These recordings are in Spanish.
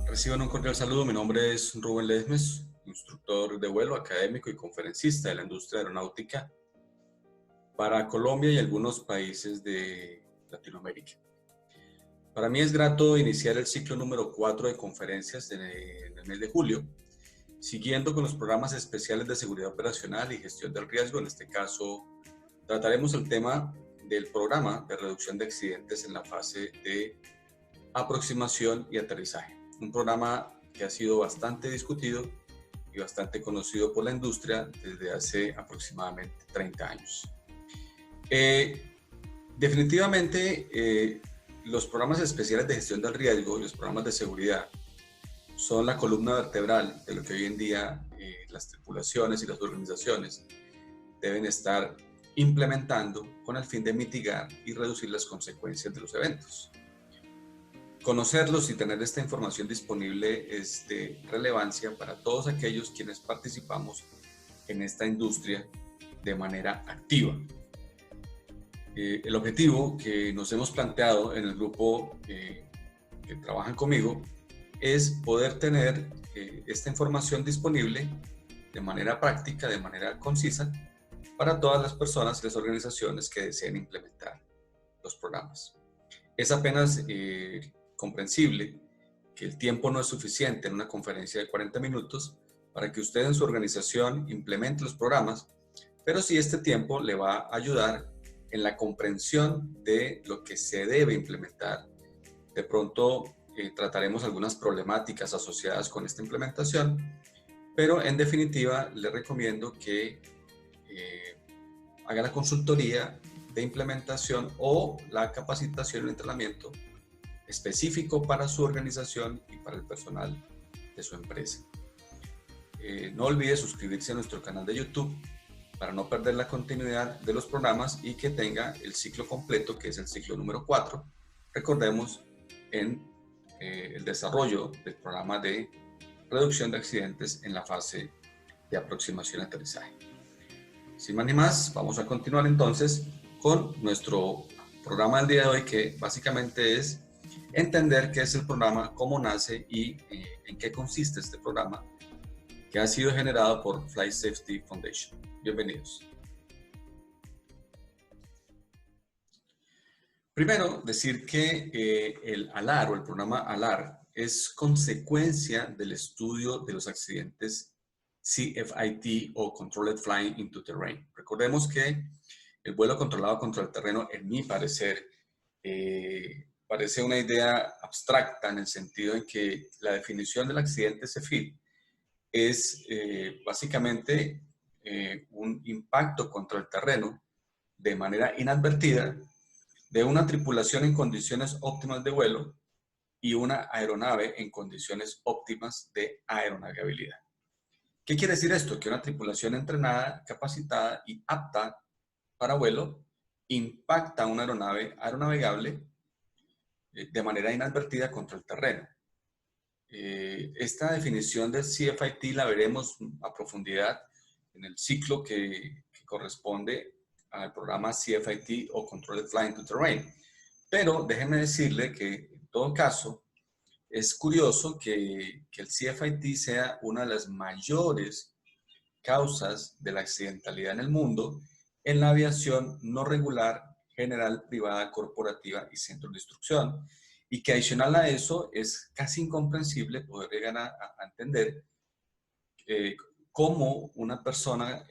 Reciban un cordial saludo. Mi nombre es Rubén Lesmes, instructor de vuelo, académico y conferencista de la industria aeronáutica para Colombia y algunos países de Latinoamérica. Para mí es grato iniciar el ciclo número 4 de conferencias en el mes de julio, siguiendo con los programas especiales de seguridad operacional y gestión del riesgo. En este caso, trataremos el tema del programa de reducción de accidentes en la fase de aproximación y aterrizaje. Un programa que ha sido bastante discutido y bastante conocido por la industria desde hace aproximadamente 30 años. Definitivamente, los programas especiales de gestión del riesgo y los programas de seguridad son la columna vertebral de lo que hoy en día las tripulaciones y las organizaciones deben estar implementando con el fin de mitigar y reducir las consecuencias de los eventos. Conocerlos y tener esta información disponible es de relevancia para todos aquellos quienes participamos en esta industria de manera activa. El objetivo que nos hemos planteado en el grupo que trabajan conmigo es poder tener esta información disponible de manera práctica, de manera concisa, para todas las personas y las organizaciones que deseen implementar los programas. Es apenas comprensible que el tiempo no es suficiente en una conferencia de 40 minutos para que usted en su organización implemente los programas, pero sí este tiempo le va a ayudar en la comprensión de lo que se debe implementar. De pronto trataremos algunas problemáticas asociadas con esta implementación, pero en definitiva le recomiendo que haga la consultoría de implementación o la capacitación y el entrenamiento específico para su organización y para el personal de su empresa. No olvide suscribirse a nuestro canal de YouTube para no perder la continuidad de los programas y que tenga el ciclo completo, que es el ciclo número 4. Recordemos en el desarrollo del programa de reducción de accidentes en la fase de aproximación y aterrizaje. Sin más ni más, vamos a continuar entonces con nuestro programa del día de hoy, que básicamente es entender qué es el programa, cómo nace y en qué consiste este programa que ha sido generado por Flight Safety Foundation. Bienvenidos. Primero, decir que el ALAR o el programa ALAR es consecuencia del estudio de los accidentes CFIT o Controlled Flying into Terrain. Recordemos que el vuelo controlado contra el terreno, en mi parecer, parece una idea abstracta en el sentido en que la definición del accidente CFIT es básicamente un impacto contra el terreno de manera inadvertida de una tripulación en condiciones óptimas de vuelo y una aeronave en condiciones óptimas de aeronavegabilidad. ¿Qué quiere decir esto? Que una tripulación entrenada, capacitada y apta para vuelo impacta una aeronave aeronavegable de manera inadvertida contra el terreno. Esta definición del CFIT la veremos a profundidad en el ciclo que corresponde al programa CFIT o Controlled Flying to Terrain. Pero déjenme decirle que en todo caso es curioso que el CFIT sea una de las mayores causas de la accidentalidad en el mundo en la aviación no regular, general, privada, corporativa y centros de instrucción, y que adicional a eso es casi incomprensible poder llegar a entender cómo una persona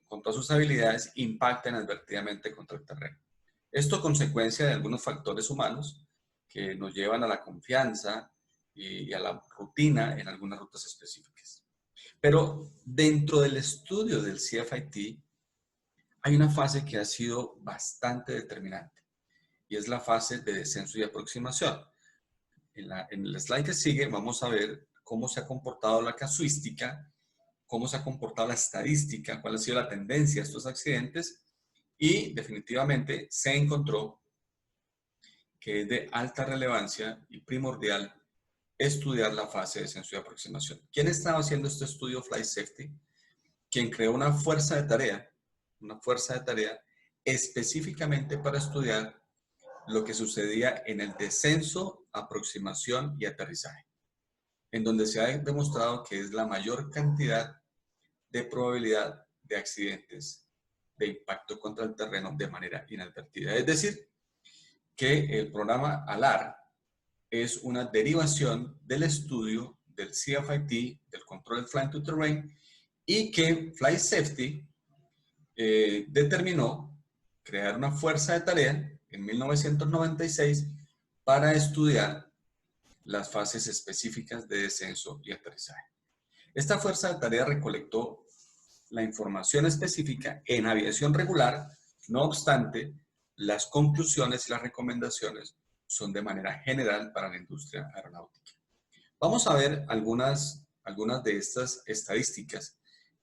con todas sus habilidades impacta inadvertidamente contra el terreno. Esto consecuencia de algunos factores humanos que nos llevan a la confianza y a la rutina en algunas rutas específicas. Pero dentro del estudio del CFIT hay una fase que ha sido bastante determinante y es la fase de descenso y aproximación. En el slide que sigue vamos a ver cómo se ha comportado la casuística, cómo se ha comportado la estadística, cuál ha sido la tendencia de estos accidentes y definitivamente se encontró que es de alta relevancia y primordial estudiar la fase de descenso y aproximación. ¿Quién estaba haciendo este estudio Flight Safety? Quien creó una fuerza de tarea específicamente para estudiar lo que sucedía en el descenso, aproximación y aterrizaje. en donde se ha demostrado que es la mayor cantidad de probabilidad de accidentes de impacto contra el terreno de manera inadvertida. Es decir, que el programa ALAR es una derivación del estudio del CFIT, del Controlled Flying to Terrain, y que Flight Safety determinó crear una fuerza de tarea en 1996 para estudiar las fases específicas de descenso y aterrizaje. Esta fuerza de tarea recolectó la información específica en aviación regular, no obstante, las conclusiones y las recomendaciones son de manera general para la industria aeronáutica. Vamos a ver algunas de estas estadísticas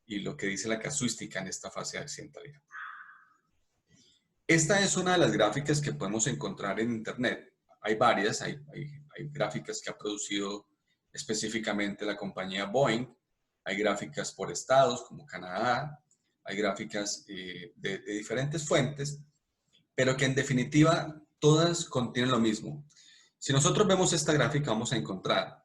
y lo que dice la casuística en esta fase de accidentalidad. Esta es una de las gráficas que podemos encontrar en Internet. Hay varias, hay gráficas que ha producido específicamente la compañía Boeing, hay gráficas por estados como Canadá, hay gráficas de diferentes fuentes, pero que en definitiva todas contienen lo mismo. Si nosotros vemos esta gráfica vamos a encontrar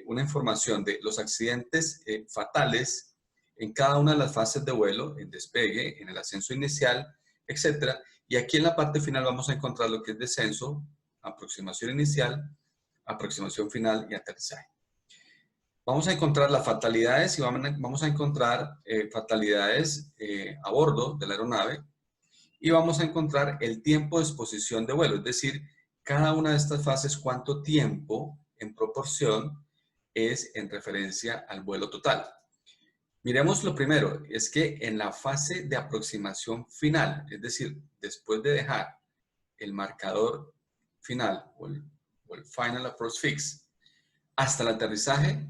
una información de los accidentes fatales en cada una de las fases de vuelo, en despegue, en el ascenso inicial, etcétera. Y aquí en la parte final vamos a encontrar lo que es descenso, aproximación inicial, aproximación final y aterrizaje. Vamos a encontrar las fatalidades y vamos a encontrar fatalidades a bordo de la aeronave y vamos a encontrar el tiempo de exposición de vuelo, es decir, cada una de estas fases cuánto tiempo en proporción es en referencia al vuelo total. Miremos lo primero, es que en la fase de aproximación final, es decir, después de dejar el marcador final o el Final Approach Fix hasta el aterrizaje,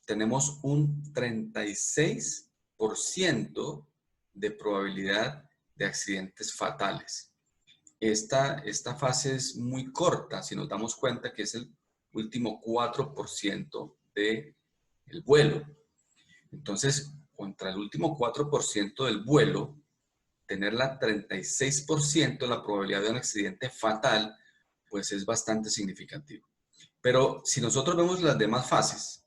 tenemos un 36% de probabilidad de accidentes fatales. Esta fase es muy corta, si nos damos cuenta que es el último 4% del vuelo. Entonces, contra el último 4% del vuelo, tener la 36% de la probabilidad de un accidente fatal, pues es bastante significativo. Pero si nosotros vemos las demás fases,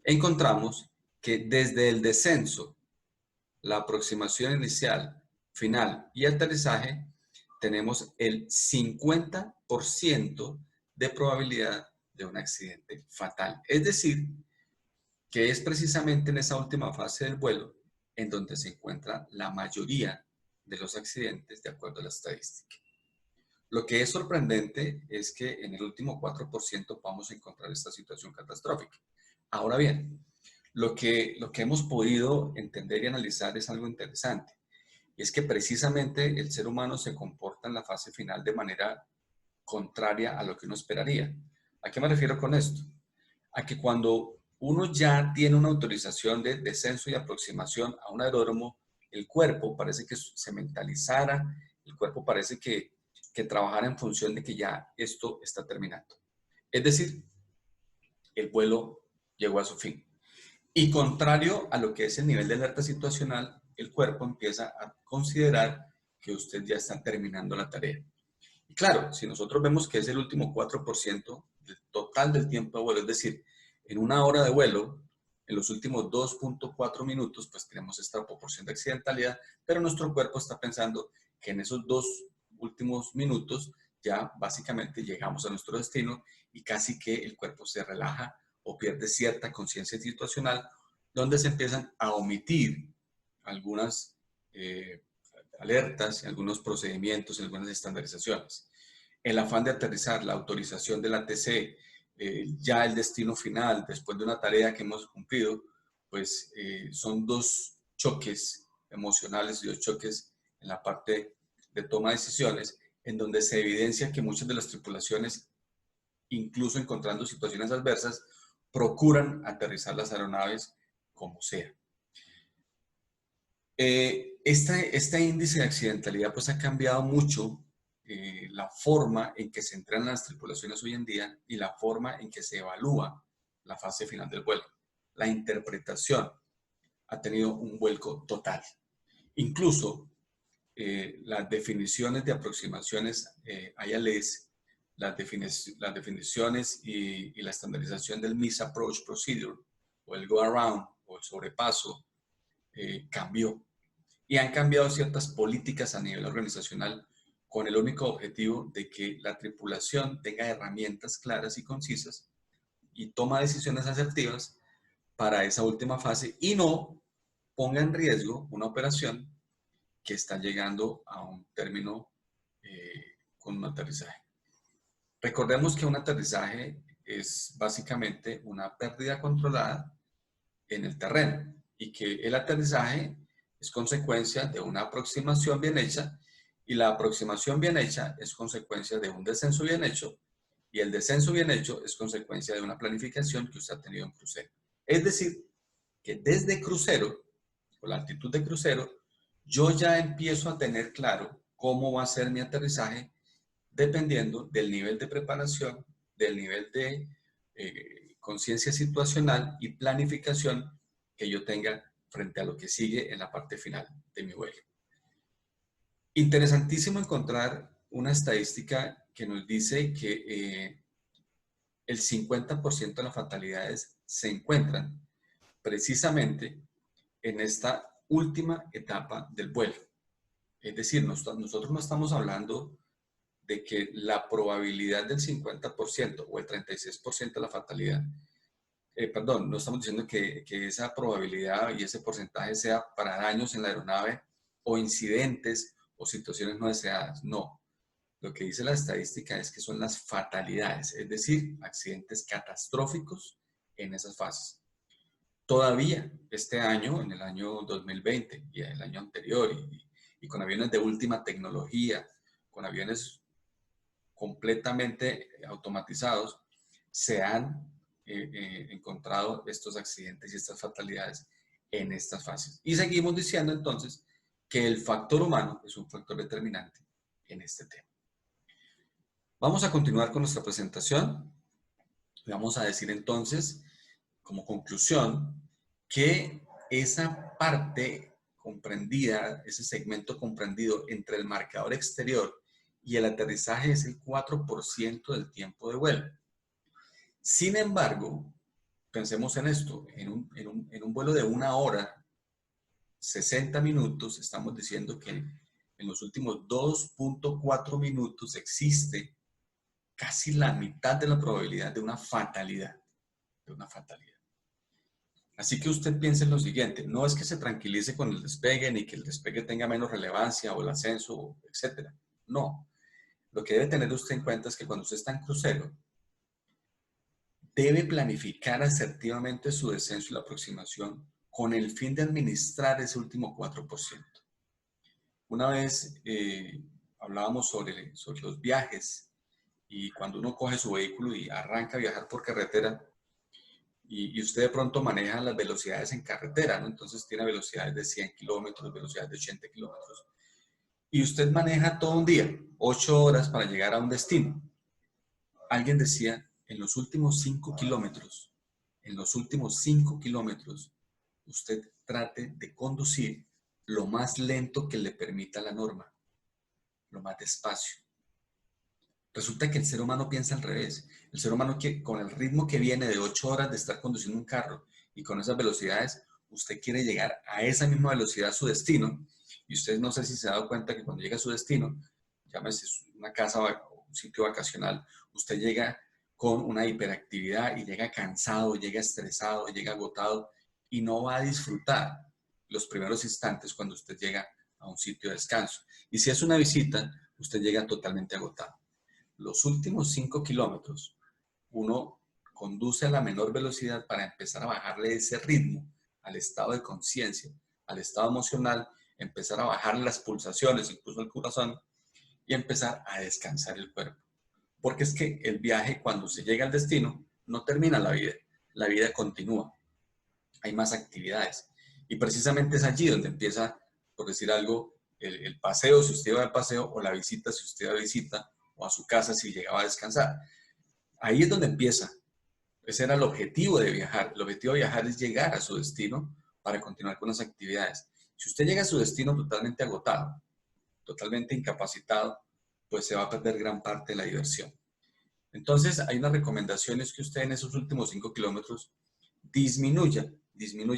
encontramos que desde el descenso, la aproximación inicial, final y aterrizaje, tenemos el 50% de probabilidad de un accidente fatal. Es decir, que es precisamente en esa última fase del vuelo en donde se encuentra la mayoría de los accidentes de acuerdo a la estadística. Lo que es sorprendente es que en el último 4% vamos a encontrar esta situación catastrófica. Ahora bien, lo que hemos podido entender y analizar es algo interesante. Y es que precisamente el ser humano se comporta en la fase final de manera contraria a lo que uno esperaría. ¿A qué me refiero con esto? A que cuando uno ya tiene una autorización de descenso y aproximación a un aeródromo, el cuerpo parece que se mentalizara, el cuerpo parece que trabajara en función de que ya esto está terminando. Es decir, el vuelo llegó a su fin. Y contrario a lo que es el nivel de alerta situacional, el cuerpo empieza a considerar que usted ya está terminando la tarea. Y claro, si nosotros vemos que es el último 4% del total del tiempo de vuelo, es decir, en una hora de vuelo, en los últimos 2.4 minutos, pues tenemos esta proporción de accidentalidad, pero nuestro cuerpo está pensando que en esos 2 últimos minutos ya básicamente llegamos a nuestro destino y casi que el cuerpo se relaja o pierde cierta conciencia situacional, donde se empiezan a omitir algunas alertas, algunos procedimientos, algunas estandarizaciones. El afán de aterrizar, la autorización de la ATC, ya el destino final, después de una tarea que hemos cumplido, pues son 2 choques emocionales y 2 choques en la parte de toma de decisiones, en donde se evidencia que muchas de las tripulaciones, incluso encontrando situaciones adversas, procuran aterrizar las aeronaves como sea. Este índice de accidentalidad pues ha cambiado mucho la forma en que se entrenan las tripulaciones hoy en día y la forma en que se evalúa la fase final del vuelo. La interpretación ha tenido un vuelco total. Incluso las definiciones de aproximaciones ILS, las definiciones y la estandarización del Misapproach Procedure, o el Go Around, o el sobrepaso, cambió. Y han cambiado ciertas políticas a nivel organizacional con el único objetivo de que la tripulación tenga herramientas claras y concisas y toma decisiones asertivas para esa última fase y no ponga en riesgo una operación que está llegando a un término con un aterrizaje. Recordemos que un aterrizaje es básicamente una pérdida controlada en el terreno y que el aterrizaje es consecuencia de una aproximación bien hecha y la aproximación bien hecha es consecuencia de un descenso bien hecho y el descenso bien hecho es consecuencia de una planificación que usted ha tenido en crucero. Es decir, que desde crucero, o la altitud de crucero, yo ya empiezo a tener claro cómo va a ser mi aterrizaje dependiendo del nivel de preparación, del nivel de conciencia situacional y planificación que yo tenga frente a lo que sigue en la parte final de mi vuelo. Interesantísimo encontrar una estadística que nos dice que el 50% de las fatalidades se encuentran precisamente en esta última etapa del vuelo. Es decir, nosotros no estamos hablando de que la probabilidad del 50% o el 36% de la fatalidad, perdón, no estamos diciendo que esa probabilidad y ese porcentaje sea para daños en la aeronave o incidentes o situaciones no deseadas. No. Lo que dice la estadística es que son las fatalidades, es decir, accidentes catastróficos en esas fases. Todavía este año, en el año 2020 y el año anterior, y con aviones de última tecnología, con aviones completamente automatizados, se han encontrado estos accidentes y estas fatalidades en estas fases. Y seguimos diciendo entonces que el factor humano es un factor determinante en este tema. Vamos a continuar con nuestra presentación. Vamos a decir entonces, como conclusión, que esa parte comprendida, ese segmento comprendido entre el marcador exterior y el aterrizaje es el 4% del tiempo de vuelo. Sin embargo, pensemos en esto, en un vuelo de 1 hora, 60 minutos, estamos diciendo que en los últimos 2.4 minutos existe casi la mitad de la probabilidad de una fatalidad. Así que usted piense en lo siguiente, no es que se tranquilice con el despegue, ni que el despegue tenga menos relevancia o el ascenso, etc. No. Lo que debe tener usted en cuenta es que cuando usted está en crucero, debe planificar asertivamente su descenso y la aproximación con el fin de administrar ese último 4%. Una vez hablábamos sobre los viajes y cuando uno coge su vehículo y arranca a viajar por carretera y usted de pronto maneja las velocidades en carretera, ¿no? Entonces tiene velocidades de 100 kilómetros, velocidades de 80 kilómetros. Y usted maneja todo un día, 8 horas para llegar a un destino. Alguien decía, en los últimos 5 kilómetros, usted trate de conducir lo más lento que le permita la norma, lo más despacio. Resulta que el ser humano piensa al revés. El ser humano, que con el ritmo que viene de 8 horas de estar conduciendo un carro y con esas velocidades, usted quiere llegar a esa misma velocidad a su destino. Y usted no sé si se ha dado cuenta que cuando llega a su destino, llámese una casa o un sitio vacacional, usted llega con una hiperactividad y llega cansado, llega estresado, llega agotado y no va a disfrutar los primeros instantes cuando usted llega a un sitio de descanso. Y si es una visita, usted llega totalmente agotado. Los últimos 5 kilómetros, uno conduce a la menor velocidad para empezar a bajarle ese ritmo al estado de conciencia, al estado emocional, empezar a bajar las pulsaciones, incluso el corazón, y empezar a descansar el cuerpo. Porque es que el viaje, cuando se llega al destino, no termina la vida continúa. Hay más actividades. Y precisamente es allí donde empieza, por decir algo, el paseo, si usted va de paseo, o la visita, si usted va de visita, o a su casa si llegaba a descansar. Ahí es donde empieza. Ese era el objetivo de viajar. El objetivo de viajar es llegar a su destino para continuar con las actividades. Si usted llega a su destino totalmente agotado, totalmente incapacitado, pues se va a perder gran parte de la diversión. Entonces, hay unas recomendaciones que usted en esos últimos 5 kilómetros disminuya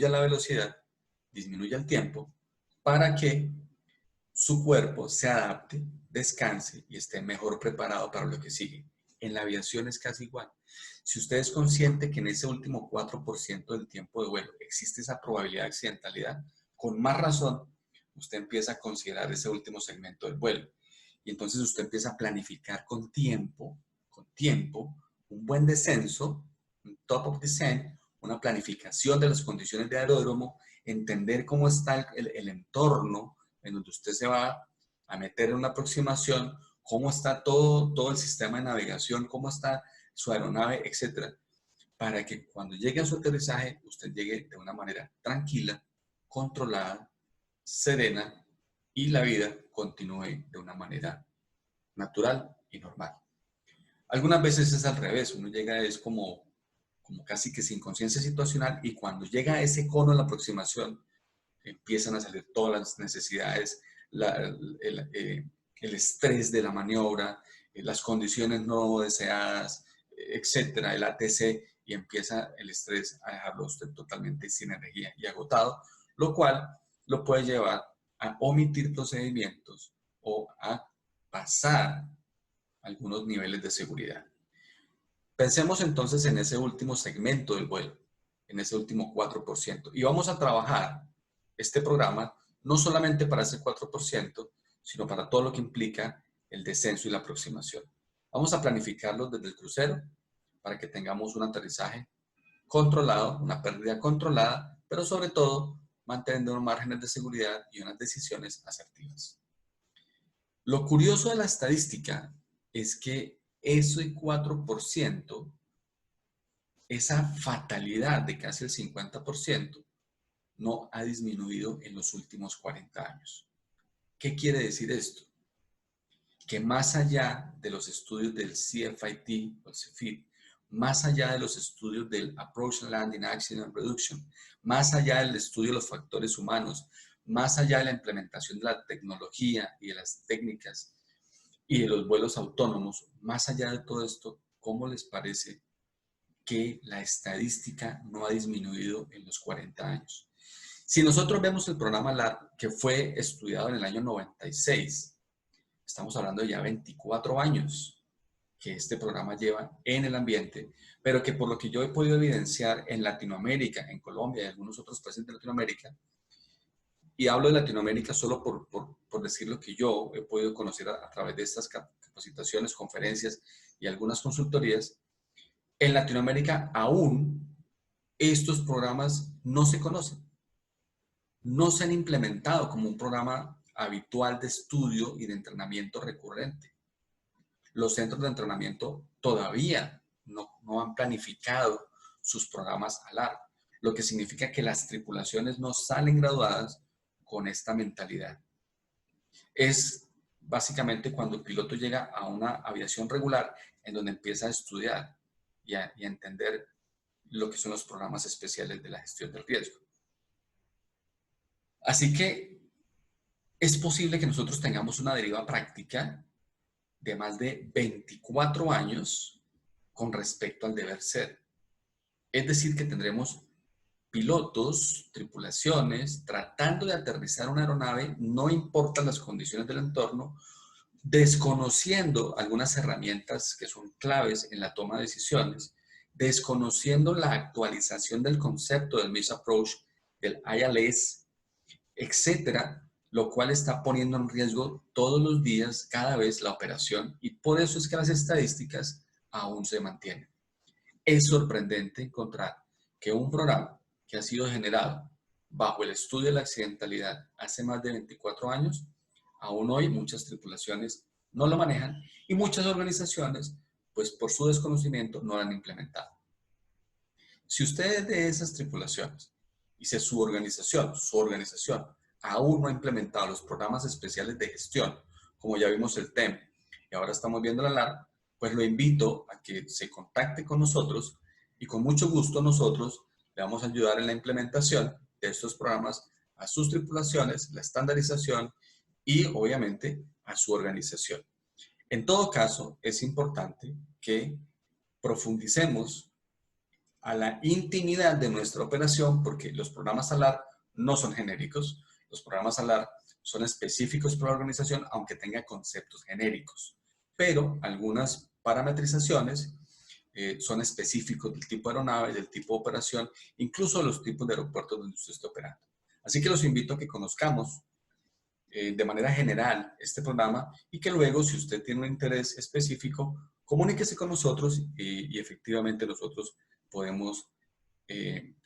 la velocidad, disminuya el tiempo, para que su cuerpo se adapte, descanse y esté mejor preparado para lo que sigue. En la aviación es casi igual. Si usted es consciente que en ese último 4% del tiempo de vuelo existe esa probabilidad de accidentalidad, con más razón, usted empieza a considerar ese último segmento del vuelo. Y entonces usted empieza a planificar con tiempo, un buen descenso, un top of descent, una planificación de las condiciones de aeródromo, entender cómo está el entorno en donde usted se va a meter en una aproximación, cómo está todo el sistema de navegación, cómo está su aeronave, etcétera, para que cuando llegue a su aterrizaje, usted llegue de una manera tranquila, controlada, serena y la vida continúe de una manera natural y normal. Algunas veces es al revés, uno llega es como casi que sin conciencia situacional y cuando llega a ese cono de la aproximación empiezan a salir todas las necesidades, el estrés de la maniobra, las condiciones no deseadas, etcétera, el ATC, y empieza el estrés a dejarlo usted totalmente sin energía y agotado, lo cual lo puede llevar a omitir procedimientos o a pasar algunos niveles de seguridad. Pensemos entonces en ese último segmento del vuelo, en ese último 4%, y vamos a trabajar este programa no solamente para ese 4%, sino para todo lo que implica el descenso y la aproximación. Vamos a planificarlo desde el crucero para que tengamos un aterrizaje controlado, una pérdida controlada, pero sobre todo manteniendo unos márgenes de seguridad y unas decisiones asertivas. Lo curioso de la estadística es que ese 4%, esa fatalidad de casi el 50%, no ha disminuido en los últimos 40 años. ¿Qué quiere decir esto? Que más allá de los estudios del CFIT o CFIT, más allá de los estudios del Approach Landing Accident Reduction, más allá del estudio de los factores humanos, más allá de la implementación de la tecnología y de las técnicas y de los vuelos autónomos, más allá de todo esto, ¿cómo les parece que la estadística no ha disminuido en los 40 años? Si nosotros vemos el programa LAR, que fue estudiado en el año 96, estamos hablando de ya 24 años que este programa lleva en el ambiente, pero que por lo que yo he podido evidenciar en Latinoamérica, en Colombia y algunos otros países de Latinoamérica, y hablo de Latinoamérica solo por decir lo que yo he podido conocer a través de estas capacitaciones, conferencias y algunas consultorías, en Latinoamérica aún estos programas no se conocen, no se han implementado como un programa habitual de estudio y de entrenamiento recurrente. Los centros de entrenamiento todavía no han planificado sus programas a largo, lo que significa que las tripulaciones no salen graduadas con esta mentalidad. Es básicamente cuando el piloto llega a una aviación regular en donde empieza a estudiar y a entender lo que son los programas especiales de la gestión del riesgo. Así que es posible que nosotros tengamos una deriva práctica de más de 24 años con respecto al deber ser. Es decir, que tendremos pilotos, tripulaciones, tratando de aterrizar una aeronave, no importan las condiciones del entorno, desconociendo algunas herramientas que son claves en la toma de decisiones, desconociendo la actualización del concepto del Missed Approach, del ILS, etcétera, lo cual está poniendo en riesgo todos los días, cada vez, la operación, y por eso es que las estadísticas aún se mantienen. Es sorprendente encontrar que un programa que ha sido generado bajo el estudio de la accidentalidad hace más de 24 años, aún hoy muchas tripulaciones no lo manejan y muchas organizaciones, pues por su desconocimiento, no lo han implementado. Si usted es de esas tripulaciones y si su organización aún no ha implementado los programas especiales de gestión, como ya vimos el TEM y ahora estamos viendo la LAR, pues lo invito a que se contacte con nosotros y con mucho gusto nosotros le vamos a ayudar en la implementación de estos programas a sus tripulaciones, la estandarización y obviamente a su organización. En todo caso, es importante que profundicemos a la intimidad de nuestra operación, porque los programas SALAR no son genéricos. Los programas SALAR son específicos para la organización, aunque tengan conceptos genéricos. Pero algunas parametrizaciones son específicos del tipo de aeronave, del tipo de operación, incluso los tipos de aeropuertos donde usted esté operando. Así que los invito a que conozcamos de manera general este programa y que luego, si usted tiene un interés específico, comuníquese con nosotros y efectivamente nosotros podemos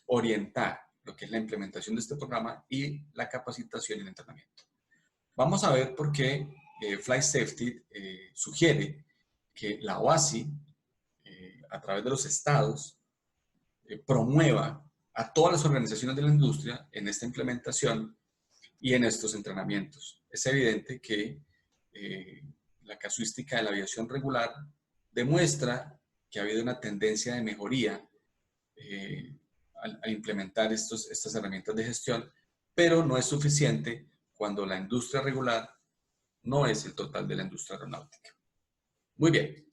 orientar lo que es la implementación de este programa y la capacitación y el entrenamiento. Vamos a ver por qué Flight Safety sugiere que la OASI, a través de los estados, promueva a todas las organizaciones de la industria en esta implementación y en estos entrenamientos. Es evidente que la casuística de la aviación regular demuestra que ha habido una tendencia de mejoría al implementar estas herramientas de gestión, pero no es suficiente cuando la industria regular no es el total de la industria aeronáutica. Muy bien.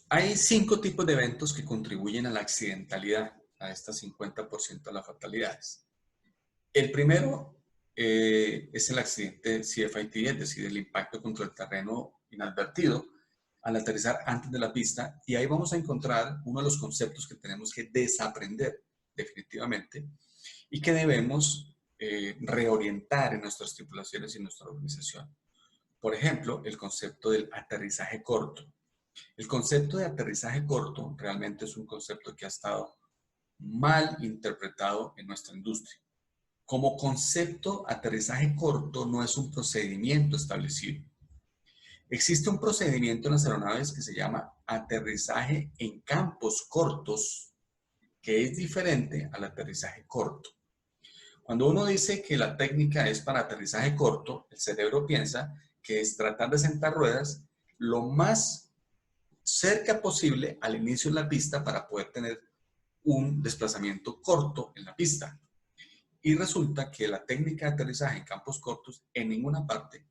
Hay 5 tipos de eventos que contribuyen a la accidentalidad, a estas 50% de las fatalidades. El primero es el accidente CFIT, es decir, el impacto contra el terreno inadvertido al aterrizar antes de la pista, y ahí vamos a encontrar uno de los conceptos que tenemos que desaprender definitivamente y que debemos reorientar en nuestras tripulaciones y en nuestra organización. Por ejemplo, el concepto del aterrizaje corto. El concepto de aterrizaje corto realmente es un concepto que ha estado mal interpretado en nuestra industria. Como concepto, aterrizaje corto no es un procedimiento establecido. Existe un procedimiento en las aeronaves que se llama aterrizaje en campos cortos, que es diferente al aterrizaje corto. Cuando uno dice que la técnica es para aterrizaje corto, el cerebro piensa que es tratar de sentar ruedas lo más cerca posible al inicio de la pista para poder tener un desplazamiento corto en la pista. Y resulta que la técnica de aterrizaje en campos cortos en ninguna parte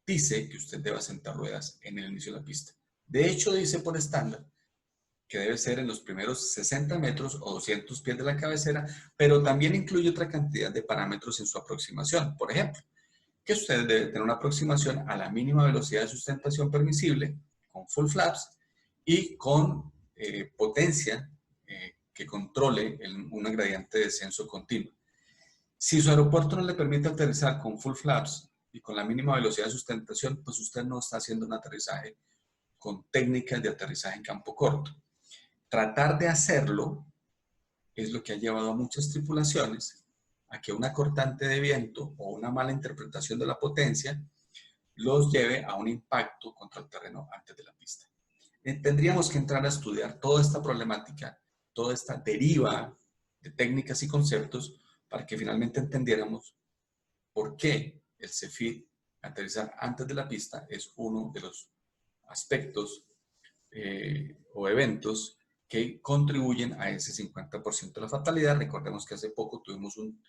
dice que usted deba sentar ruedas en el inicio de la pista. De hecho, dice por estándar que debe ser en los primeros 60 metros o 200 pies de la cabecera, pero también incluye otra cantidad de parámetros en su aproximación. Por ejemplo, que usted debe tener una aproximación a la mínima velocidad de sustentación permisible, con full flaps y con potencia que controle una gradiente de descenso continuo. Si su aeropuerto no le permite aterrizar con full flaps y con la mínima velocidad de sustentación, pues usted no está haciendo un aterrizaje con técnicas de aterrizaje en campo corto. Tratar de hacerlo es lo que ha llevado a muchas tripulaciones a que una cortante de viento o una mala interpretación de la potencia los lleve a un impacto contra el terreno antes de la pista. Tendríamos que entrar a estudiar toda esta problemática, toda esta deriva de técnicas y conceptos para que finalmente entendiéramos por qué el CFIT, aterrizar antes de la pista, es uno de los aspectos o eventos que contribuyen a ese 50% de la fatalidad. Recordemos que hace poco tuvimos un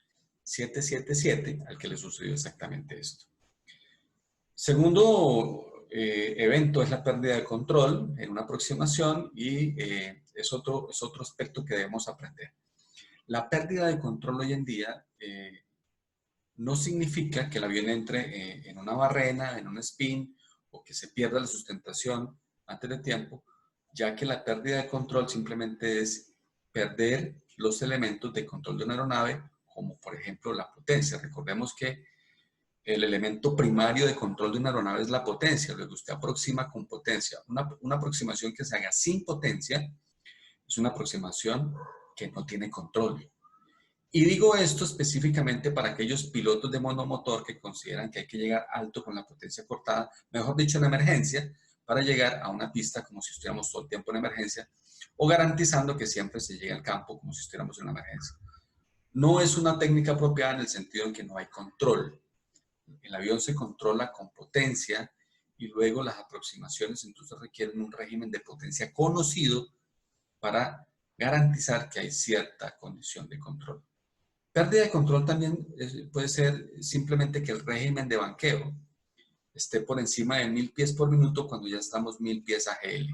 777 al que le sucedió exactamente esto. Segundo evento es la pérdida de control en una aproximación y es otro aspecto que debemos aprender. La pérdida de control hoy en día no significa que el avión entre en una barrena, en un spin, o que se pierda la sustentación antes de tiempo, ya que la pérdida de control simplemente es perder los elementos de control de una aeronave, como por ejemplo la potencia. Recordemos que el elemento primario de control de una aeronave es la potencia, luego usted aproxima con potencia. Una aproximación que se haga sin potencia es una aproximación que no tiene control. Y digo esto específicamente para aquellos pilotos de monomotor que consideran que hay que llegar alto con la potencia cortada, mejor dicho en emergencia, para llegar a una pista como si estuviéramos todo el tiempo en emergencia, o garantizando que siempre se llegue al campo como si estuviéramos en una emergencia. No es una técnica apropiada en el sentido en que no hay control. El avión se controla con potencia y luego las aproximaciones entonces requieren un régimen de potencia conocido para garantizar que hay cierta condición de control. Pérdida de control también puede ser simplemente que el régimen de banqueo, esté por encima de 1000 pies por minuto cuando ya estamos 1000 pies AGL.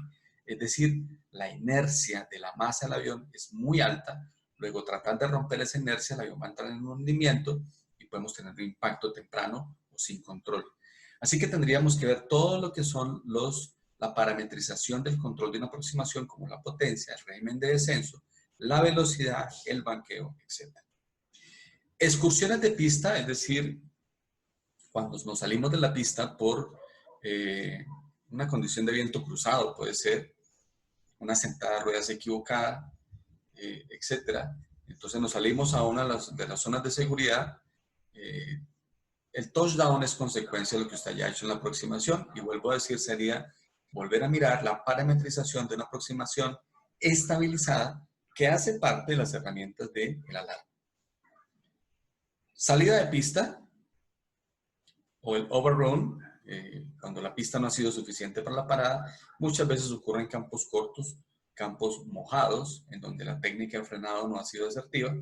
Es decir, la inercia de la masa del avión es muy alta. Luego, tratar de romper esa inercia, el avión va a entrar en un hundimiento y podemos tener un impacto temprano o sin control. Así que tendríamos que ver todo lo que son la parametrización del control de una aproximación, como la potencia, el régimen de descenso, la velocidad, el banqueo, etc. Excursiones de pista, es decir, cuando nos salimos de la pista por una condición de viento cruzado, puede ser una sentada de ruedas equivocada, etcétera. Entonces nos salimos a una de las zonas de seguridad. El touchdown es consecuencia de lo que usted haya hecho en la aproximación, y vuelvo a decir, sería volver a mirar la parametrización de una aproximación estabilizada que hace parte de las herramientas del alarma. Salida de pista o el overrun, cuando la pista no ha sido suficiente para la parada, muchas veces ocurre en campos cortos, campos mojados, en donde la técnica de frenado no ha sido asertiva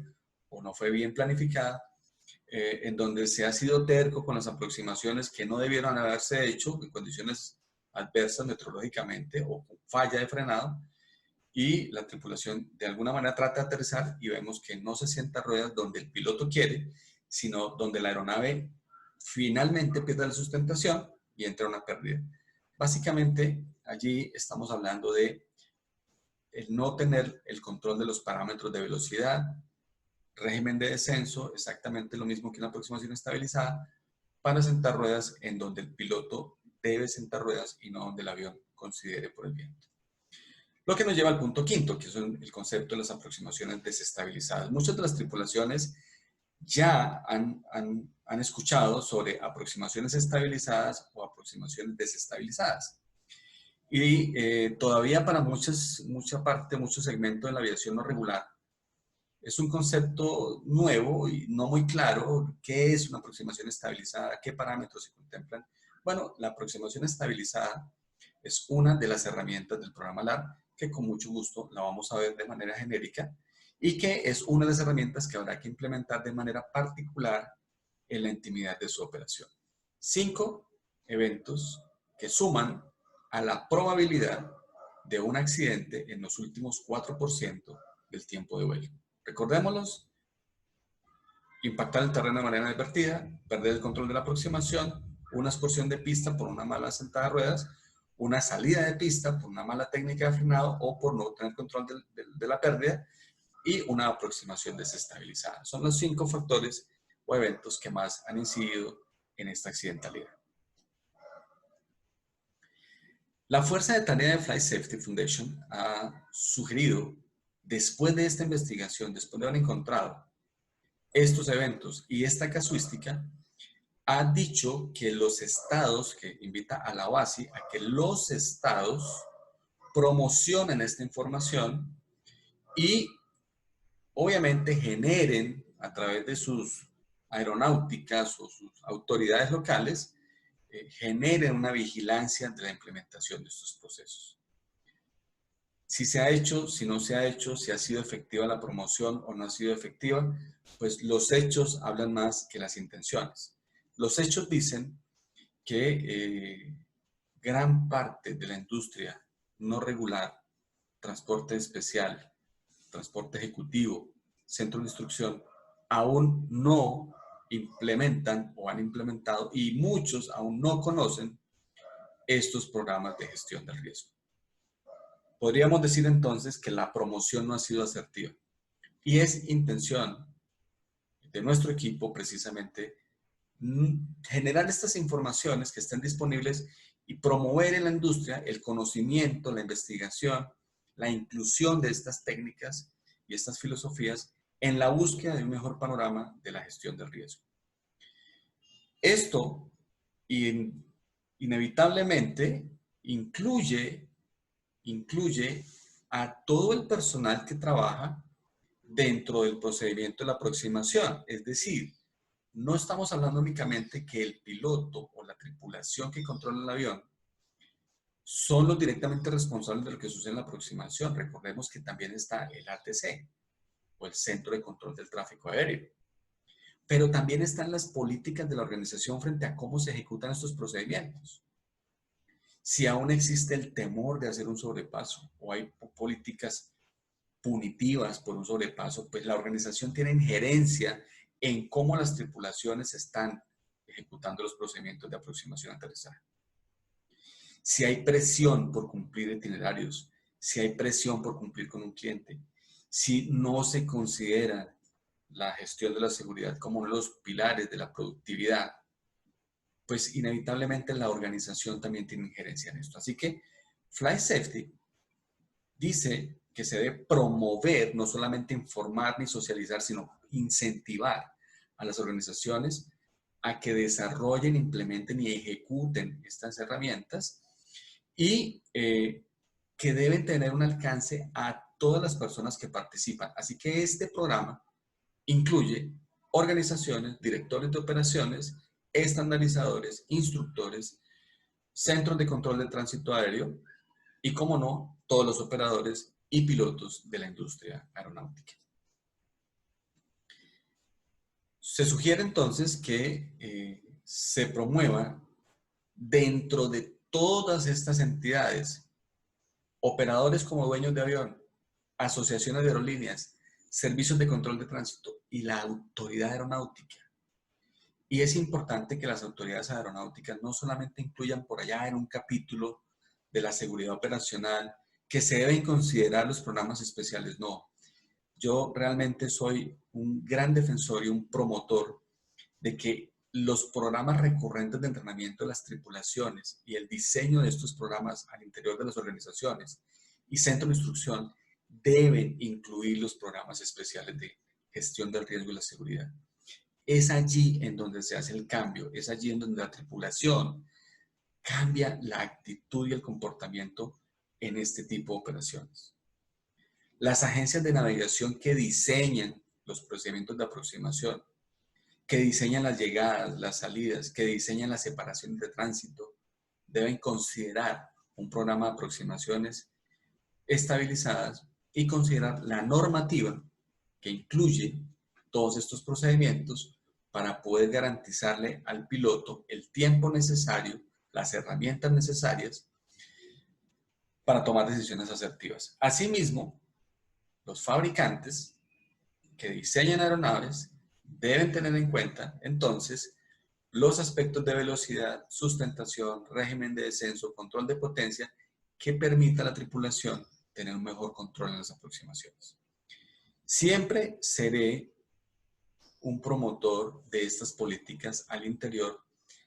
o no fue bien planificada, en donde se ha sido terco con las aproximaciones que no debieron haberse hecho en condiciones adversas meteorológicamente o con falla de frenado, y la tripulación de alguna manera trata de aterrizar y vemos que no se sienta ruedas donde el piloto quiere, sino donde la aeronave finalmente pierde la sustentación y entra una pérdida. Básicamente, allí estamos hablando de el no tener el control de los parámetros de velocidad, régimen de descenso, exactamente lo mismo que una aproximación estabilizada, para sentar ruedas en donde el piloto debe sentar ruedas y no donde el avión considere por el viento. Lo que nos lleva al punto quinto, que es el concepto de las aproximaciones desestabilizadas. Muchas de las tripulaciones ya han escuchado sobre aproximaciones estabilizadas o aproximaciones desestabilizadas. Y todavía para mucho segmento de la aviación no regular, es un concepto nuevo y no muy claro. ¿Qué es una aproximación estabilizada? ¿Qué parámetros se contemplan? Bueno, la aproximación estabilizada es una de las herramientas del programa LAR, que con mucho gusto la vamos a ver de manera genérica, y que es una de las herramientas que habrá que implementar de manera particular en la intimidad de su operación. 5 eventos que suman a la probabilidad de un accidente en los últimos 4% del tiempo de vuelo. Recordémoslos: impactar el terreno de manera inadvertida, perder el control de la aproximación, una excursión de pista por una mala sentada de ruedas, una salida de pista por una mala técnica de frenado o por no tener control de la pérdida, y una aproximación desestabilizada. Son los 5 factores o eventos que más han incidido en esta accidentalidad. La Fuerza de Tarea de Flight Safety Foundation ha sugerido, después de esta investigación, después de haber encontrado estos eventos y esta casuística, ha dicho que los estados, que invita a la OASI a que los estados promocionen esta información y obviamente generen a través de sus aeronáuticas o sus autoridades locales, generen una vigilancia de la implementación de estos procesos. Si se ha hecho, si no se ha hecho, si ha sido efectiva la promoción o no ha sido efectiva, pues los hechos hablan más que las intenciones. Los hechos dicen que gran parte de la industria no regular, transporte especial, transporte ejecutivo, centro de instrucción, aún no implementan o han implementado, y muchos aún no conocen estos programas de gestión del riesgo. Podríamos decir entonces que la promoción no ha sido asertiva, y es intención de nuestro equipo precisamente generar estas informaciones que estén disponibles y promover en la industria el conocimiento, la investigación, la inclusión de estas técnicas y estas filosofías en la búsqueda de un mejor panorama de la gestión del riesgo. Esto inevitablemente incluye a todo el personal que trabaja dentro del procedimiento de la aproximación. Es decir, no estamos hablando únicamente que el piloto o la tripulación que controla el avión son los directamente responsables de lo que sucede en la aproximación. Recordemos que también está el ATC, o el Centro de Control del Tráfico Aéreo. pero también están las políticas de la organización frente a cómo se ejecutan estos procedimientos. Si aún existe el temor de hacer un sobrepaso o hay políticas punitivas por un sobrepaso, pues la organización tiene injerencia en cómo las tripulaciones están ejecutando los procedimientos de aproximación a aterrizaje. Si hay presión por cumplir itinerarios, si hay presión por cumplir con un cliente, si no se considera la gestión de la seguridad como uno de los pilares de la productividad, pues inevitablemente la organización también tiene injerencia en esto. Así que Flight Safety dice que se debe promover, no solamente informar ni socializar, sino incentivar a las organizaciones a que desarrollen, implementen y ejecuten estas herramientas y que deben tener un alcance a todas las personas que participan. Así que este programa incluye organizaciones, directores de operaciones, estandarizadores, instructores, centros de control de tránsito aéreo y, como no, todos los operadores y pilotos de la industria aeronáutica. Se sugiere entonces que se promueva dentro de todas estas entidades, operadores como dueños de avión, asociaciones de aerolíneas, servicios de control de tránsito y la autoridad aeronáutica. Y es importante que las autoridades aeronáuticas no solamente incluyan por allá en un capítulo de la seguridad operacional que se deben considerar los programas especiales, no. Yo realmente soy un gran defensor y un promotor de que los programas recurrentes de entrenamiento de las tripulaciones y el diseño de estos programas al interior de las organizaciones y centros de instrucción deben incluir los programas especiales de gestión del riesgo y la seguridad. Es allí en donde se hace el cambio, es allí en donde la tripulación cambia la actitud y el comportamiento en este tipo de operaciones. Las agencias de navegación que diseñan los procedimientos de aproximación, que diseñan las llegadas, las salidas, que diseñan las separaciones de tránsito, deben considerar un programa de aproximaciones estabilizadas y considerar la normativa que incluye todos estos procedimientos para poder garantizarle al piloto el tiempo necesario, las herramientas necesarias para tomar decisiones asertivas. Asimismo, los fabricantes que diseñan aeronaves deben tener en cuenta entonces los aspectos de velocidad, sustentación, régimen de descenso, control de potencia que permita a la tripulación tener un mejor control en las aproximaciones. Siempre seré un promotor de estas políticas al interior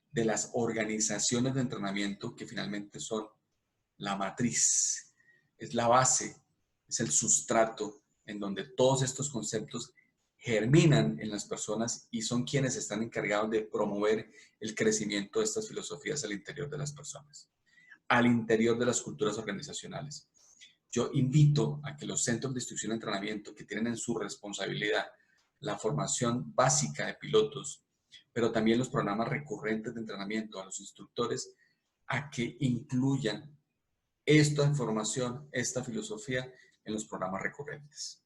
de las organizaciones de entrenamiento que finalmente son la matriz, es la base, es el sustrato en donde todos estos conceptos germinan en las personas y son quienes están encargados de promover el crecimiento de estas filosofías al interior de las personas, al interior de las culturas organizacionales. Yo invito a que los centros de instrucción y entrenamiento que tienen en su responsabilidad la formación básica de pilotos, pero también los programas recurrentes de entrenamiento a los instructores, a que incluyan esta información, esta filosofía en los programas recurrentes.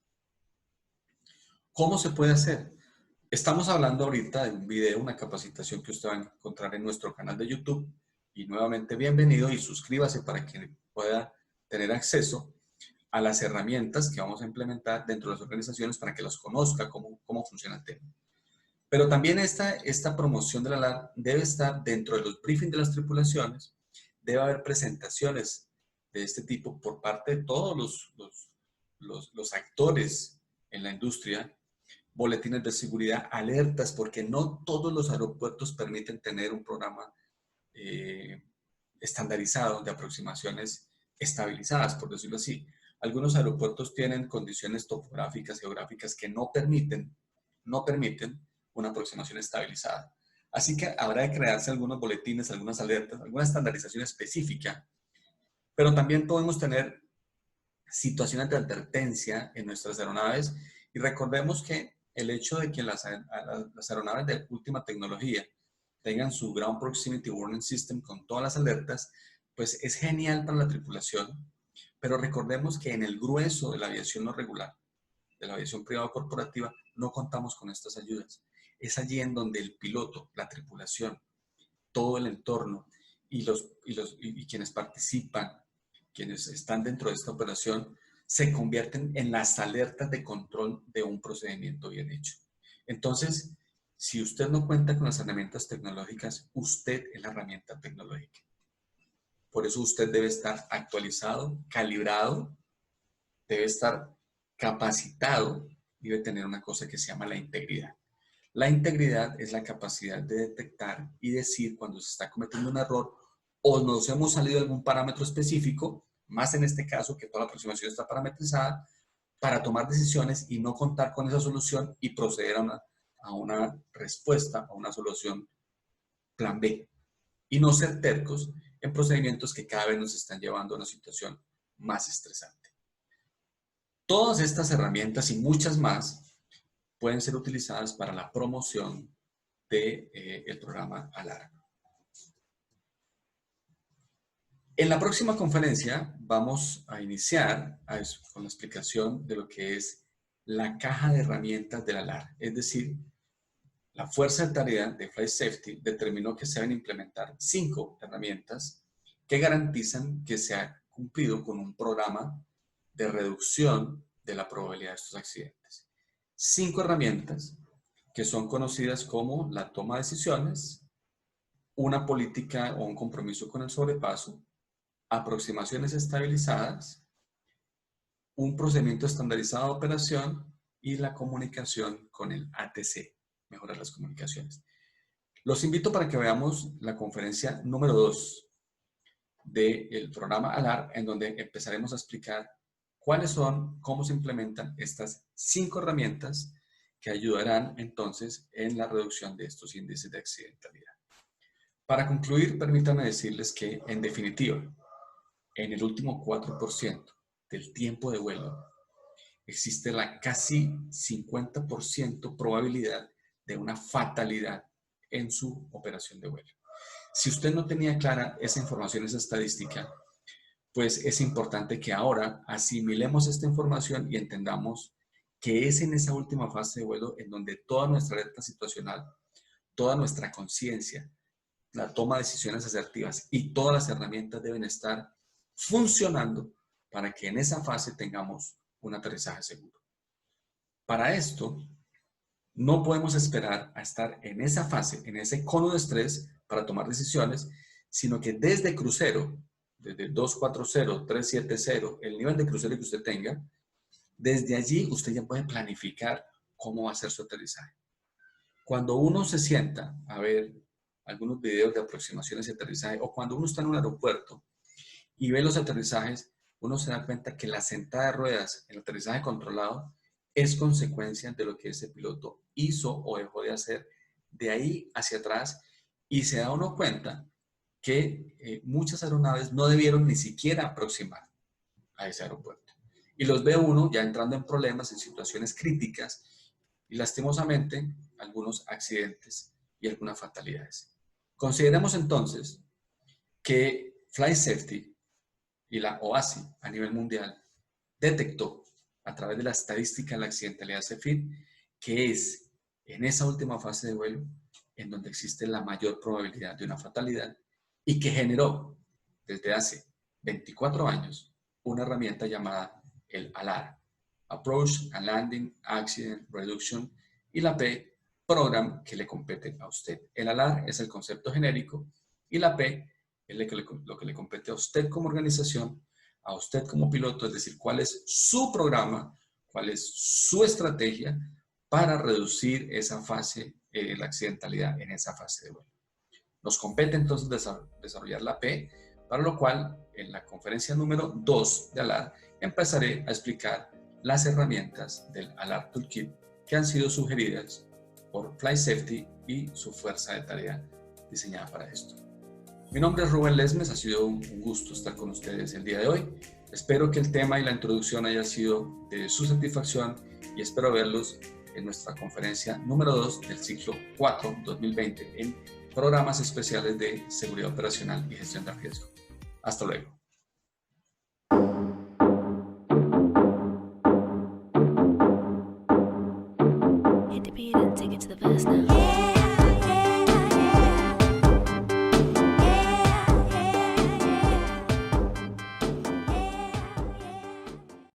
¿Cómo se puede hacer? Estamos hablando ahorita de un video, una capacitación que usted va a encontrar en nuestro canal de YouTube. Y nuevamente bienvenido y suscríbase para que pueda tener acceso a las herramientas que vamos a implementar dentro de las organizaciones para que las conozca, cómo funciona el tema. Pero también esta promoción de la LAR debe estar dentro de los briefings de las tripulaciones. Debe haber presentaciones de este tipo por parte de todos los actores en la industria, boletines de seguridad, alertas, porque no todos los aeropuertos permiten tener un programa estandarizado de aproximaciones estabilizadas, por decirlo así. Algunos aeropuertos tienen condiciones topográficas, geográficas que no permiten una aproximación estabilizada. Así que habrá de crearse algunos boletines, algunas alertas, alguna estandarización específica, pero también podemos tener situaciones de advertencia en nuestras aeronaves y recordemos que el hecho de que las aeronaves de última tecnología tengan su Ground Proximity Warning System con todas las alertas, pues es genial para la tripulación, pero recordemos que en el grueso de la aviación no regular, de la aviación privada corporativa, no contamos con estas ayudas. es allí en donde el piloto, la tripulación, todo el entorno y quienes participan, quienes están dentro de esta operación, se convierten en las alertas de control de un procedimiento bien hecho. Entonces, si usted no cuenta con las herramientas tecnológicas, usted es la herramienta tecnológica. Por eso usted debe estar actualizado, calibrado, debe estar capacitado y debe tener una cosa que se llama la integridad. La integridad es la capacidad de detectar y decir cuando se está cometiendo un error o nos hemos salido de algún parámetro específico, más en este caso que toda la aproximación está parametrizada, para tomar decisiones y no contar con esa solución y proceder a una respuesta, a una solución plan B. Y no ser tercos en procedimientos que cada vez nos están llevando a una situación más estresante. Todas estas herramientas y muchas más pueden ser utilizadas para la promoción del programa ALAR. En la próxima conferencia vamos a iniciar con la explicación de lo que es la caja de herramientas del ALAR. Es decir, la fuerza de tarea de Flight Safety determinó que se deben implementar 5 herramientas que garantizan que se ha cumplido con un programa de reducción de la probabilidad de estos accidentes. 5 herramientas que son conocidas como la toma de decisiones, una política o un compromiso con el sobrepaso, aproximaciones estabilizadas, un procedimiento estandarizado de operación y la comunicación con el ATC, mejorar las comunicaciones. Los invito para que veamos la conferencia número 2 del programa ALAR, en donde empezaremos a explicar cuáles son, cómo se implementan estas 5 herramientas que ayudarán entonces en la reducción de estos índices de accidentalidad. Para concluir, permítanme decirles que, en definitiva, en el último 4% del tiempo de vuelo, existe la casi 50% probabilidad de una fatalidad en su operación de vuelo. Si usted no tenía clara esa información, esa estadística, pues es importante que ahora asimilemos esta información y entendamos que es en esa última fase de vuelo en donde toda nuestra alerta situacional, toda nuestra conciencia, la toma de decisiones asertivas y todas las herramientas deben estar funcionando para que en esa fase tengamos un aterrizaje seguro. Para esto, no podemos esperar a estar en esa fase, en ese cono de estrés para tomar decisiones, sino que desde crucero, desde 240, 370, el nivel de crucero que usted tenga, desde allí usted ya puede planificar cómo va a ser su aterrizaje. Cuando uno se sienta a ver algunos videos de aproximaciones y aterrizaje, o cuando uno está en un aeropuerto y ve los aterrizajes, uno se da cuenta que la sentada de ruedas, el aterrizaje controlado, es consecuencia de lo que ese piloto hizo o dejó de hacer de ahí hacia atrás, y se da uno cuenta que muchas aeronaves no debieron ni siquiera aproximar a ese aeropuerto. Y los ve uno ya entrando en problemas, en situaciones críticas, y lastimosamente algunos accidentes y algunas fatalidades. Consideremos entonces que Flight Safety y la OASI a nivel mundial detectó a través de la estadística de la accidentalidad CFID que es en esa última fase de vuelo en donde existe la mayor probabilidad de una fatalidad, y que generó desde hace 24 años una herramienta llamada el ALAR, Approach and Landing Accident Reduction, y la P, Program, que le compete a usted. El ALAR es el concepto genérico y la P es lo que le compete a usted como organización, a usted como piloto, es decir, cuál es su programa, cuál es su estrategia para reducir esa fase, la accidentalidad en esa fase de vuelo. Nos compete entonces desarrollar la P, para lo cual en la conferencia número 2 de ALAR empezaré a explicar las herramientas del ALAR Toolkit que han sido sugeridas por Flight Safety y su fuerza de tarea diseñada para esto. Mi nombre es Rubén Lesmes, ha sido un gusto estar con ustedes el día de hoy. Espero que el tema y la introducción haya sido de su satisfacción y espero verlos en nuestra conferencia número 2 del ciclo 4 2020 en programas especiales de seguridad operacional y gestión de riesgo. Hasta luego. Hit the beat and take it to the past now.